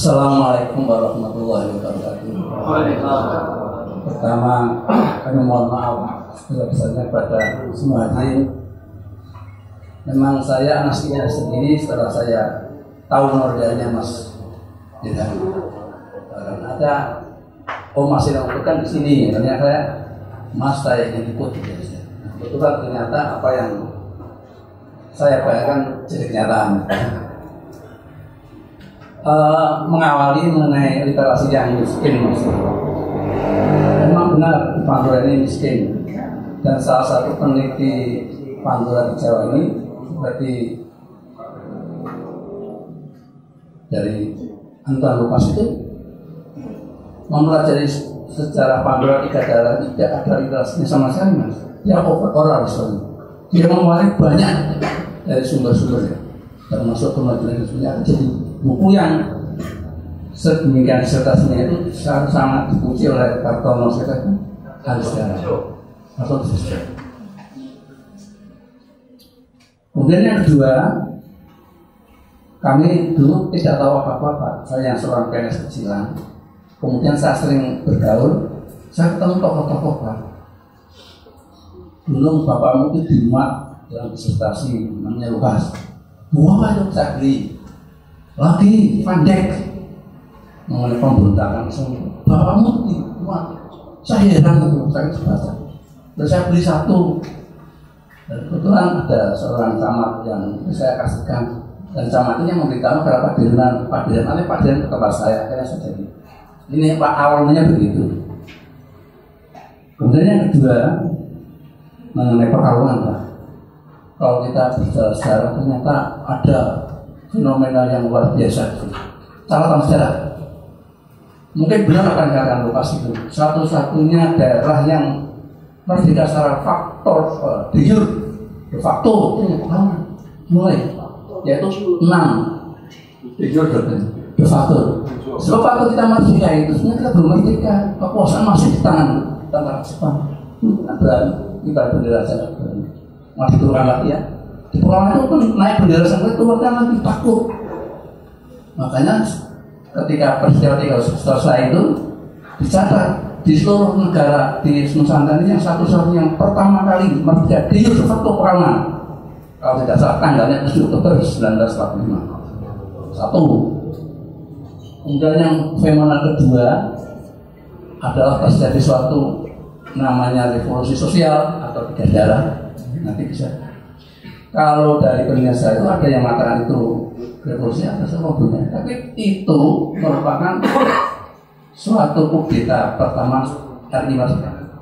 Assalamualaikum warahmatullahi wabarakatuh. Pertama, kami mohon maaf sebesar-besarnya pada semua hadirin. Memang saya anaknya sendiri setelah saya tahu noradanya Mas Jidan. Ada Mas yang kan di sini, ternyata Mas saya ingin ikut. Kebetulan ternyata apa yang saya bayangkan jadi kenyataan. Mengawali mengenai literasi yang miskin. Memang benar Pantura ini miskin, dan salah satu peneliti Pantura di Jawa ini seperti dari Anton Lukas itu mempelajari sejarah Pantura 3 daerah, tidak ada literasinya sama sekali, Mas. Dia oral sekali. Dia mengawali banyak dari sumber-sumbernya, termasuk kemajuan sebenarnya. Jadi buku yang sedemikian disertasinya itu sangat dipuji oleh Kartono Sekar Alisdara atau Siswa. Kemudian yang kedua, kami dulu tidak tahu apa-apa. Saya yang seorang PNS kecilan. Kemudian saya sering bergaul, saya ketemu tokoh-tokoh Pak. Dulu bapakmu itu dimuat dalam disertasi namanya Lukas. Buah itu saya beli. Lagi Van Dijk mengenai pemberontakan bapakmu dimuat. Saya heran itu, saya baca. Dan saya beli satu. Dan kebetulan ada seorang camat yang saya kasihkan, dan camatnya memberitahu kepada Padiran ke tempat saya. Akhirnya saya jadi. Ini Pak awalnya begitu. Kemudian yang kedua mengenai perkawinan Pak. Kalau kita bicara sejarah, ternyata ada fenomena yang luar biasa. Catatan sejarah. Mungkin benar akan dikatakan Lukas itu satu-satunya daerah yang merdeka secara faktor de facto mulai, yaitu 6 de facto. Sebab waktu kita merdeka itu sebenarnya kita belum merdeka, kekuasaan masih di tangan tentara Jepang. Kita bendera sangat berani. Masih turunkan lagi ya. Di pekalongan itu pun naik bendera sampai turunkan lagi, takut. Makanya ketika peristiwa 3 selesai itu dicatat di seluruh negara di Nusantara ini yang satu-satunya yang pertama kali merdeka di facto pekalongan. Kalau tidak salah tanggalnya 7 Oktober 1945. Satu. Kemudian yang fenomena kedua adalah terjadi suatu namanya revolusi sosial atau 3 daerah. Nanti bisa. Kalau dari penelitian saya itu ada yang mengatakan itu revolusi atas problemnya, tapi itu merupakan suatu kudeta pertama RI Merdeka.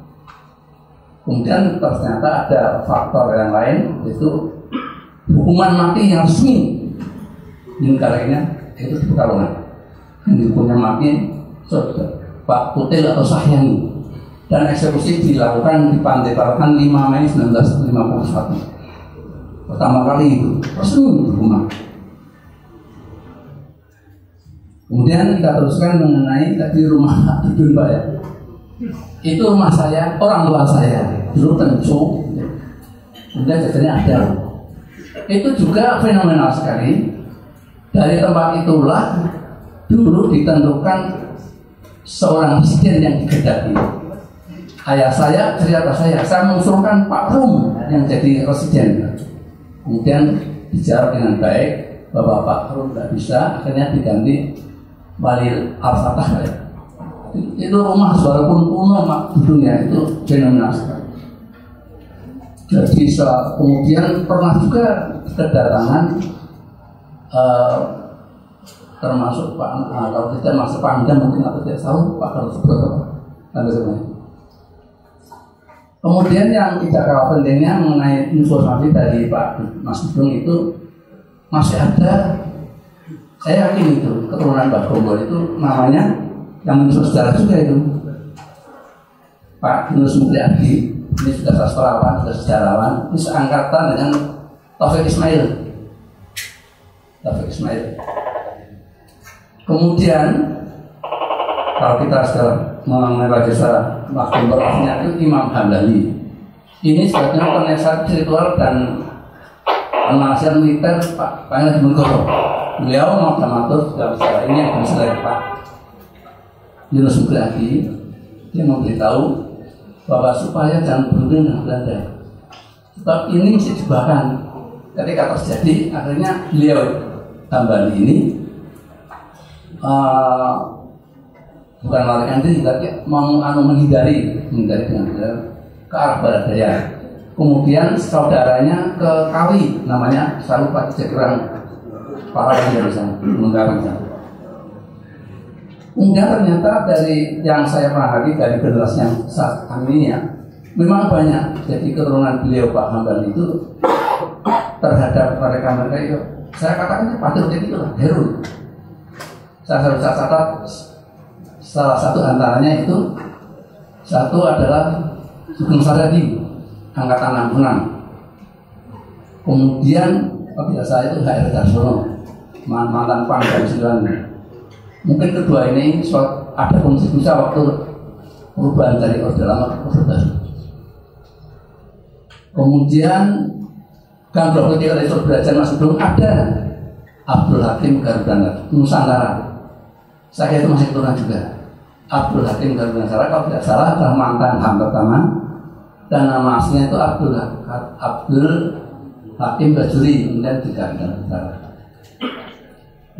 Kemudian ternyata ada faktor yang lain, yaitu hukuman mati yang resmi di negara ini, itu di Pekalongan. Yang dihukumnya mati Pak Kutil atau Sahyani, dan eksekusi dilakukan di Pantai Parakan 5 Mei 1951. Pertama kali itu resmi dihukum. Kemudian kita teruskan mengenai tadi rumah Dudun Pak ya. Itu rumah saya, orang tua saya dulu tencu. Kemudian jadinya ada. Itu juga fenomenal sekali. Dari tempat itulah dulu ditentukan seorang presiden yang digedaki. Ayah saya cerita saya mengusulkan Pak Rum yang jadi presiden. Kemudian dijawab dengan baik bahwa Pak Rum tidak bisa, akhirnya diganti Wali Al-Fatah ya. Itu rumah walaupun kuno gedungnya itu fenomenal sekali. Jadi kemudian pernah juga kedatangan termasuk Pak kalau tidak masuk Pangdam mungkin atau tidak tahu Pak kalau sebenarnya. Kemudian yang tidak kalah pentingnya mengenai informasi dari Pak Mas Dudung itu masih ada. Saya yakin itu keturunan Mbak Gombor itu namanya yang menyusun sejarah juga itu Pak Yunus Mulyadi. Ini sudah sastrawan, sudah sejarawan. Ini seangkatan dengan Taufik Ismail. Kemudian kalau kita sekarang mengenai sejarah Mbak Gombor aslinya itu Imam Hamdani. Ini sebetulnya penasihat spiritual dan penasihat militer Pak Pangeran Diponegoro. beliau mau matur dalam sejarah ini yang bersama Pak Yunus Nugrahadi, dia memberitahu bahwa supaya jangan berunding dengan Belanda, sebab ini mesti jebakan. Ketika terjadi, akhirnya beliau Hambali ini bukan melarikan diri, tapi mau menghindari dengan ke arah barat daya. Kemudian saudaranya ke Kawi, namanya saya lupa, jadi kurang parah yang di sana, menggarangnya. Kemudian ternyata dari yang saya pahami dari generasi yang saat ini ya, memang banyak. Jadi keturunan beliau Pak Hambali itu terhadap mereka itu, saya katakan patriotik itu hero. Saya catat salah satu antaranya itu, satu adalah Sugeng Saryadi, angkatan 66. Kemudian biasa itu HR Darsono, mantan Pangdam 9. Mungkin kedua ini ada fungsi bisa waktu perubahan dari Orde Lama ke Orde Baru. Kemudian Gandrok ketika dari Belajar masih belum ada Abdul Hakim Garuda Nusantara. Saya itu masih keturunan juga. Abdul Hakim Garuda Nusantara kalau tidak salah adalah mantan HAM pertama, dan nama aslinya itu Abdul Hakim Bajuri, kemudian di Garuda Nusantara.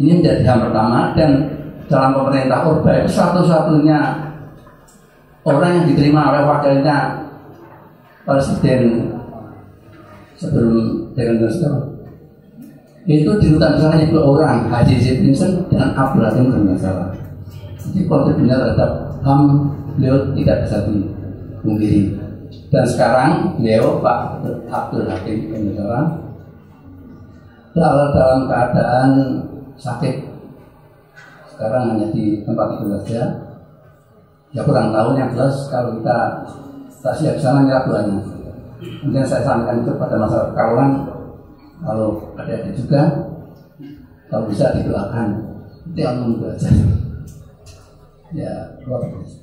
Ini menjadi HAM pertama, dan dalam pemerintah Orba itu satu-satunya orang yang diterima oleh wakilnya Presiden sebelum dengan itu di rutan misalnya 2 orang, Haji Vincent dan Abdul Hakim Garuda. Jadi kontribusinya terhadap HAM beliau tidak bisa dipungkiri. Dan sekarang beliau Pak Abdul Hakim Garuda dalam keadaan sakit. Sekarang hanya di tempat itu saja. Ya kurang tahu, yang jelas kalau kita siap sana nyerap doanya. Kemudian saya sampaikan itu pada masyarakat Kaluan, kalau ada juga, kalau bisa didoakan, itu yang belajar. Ya, luar biasa.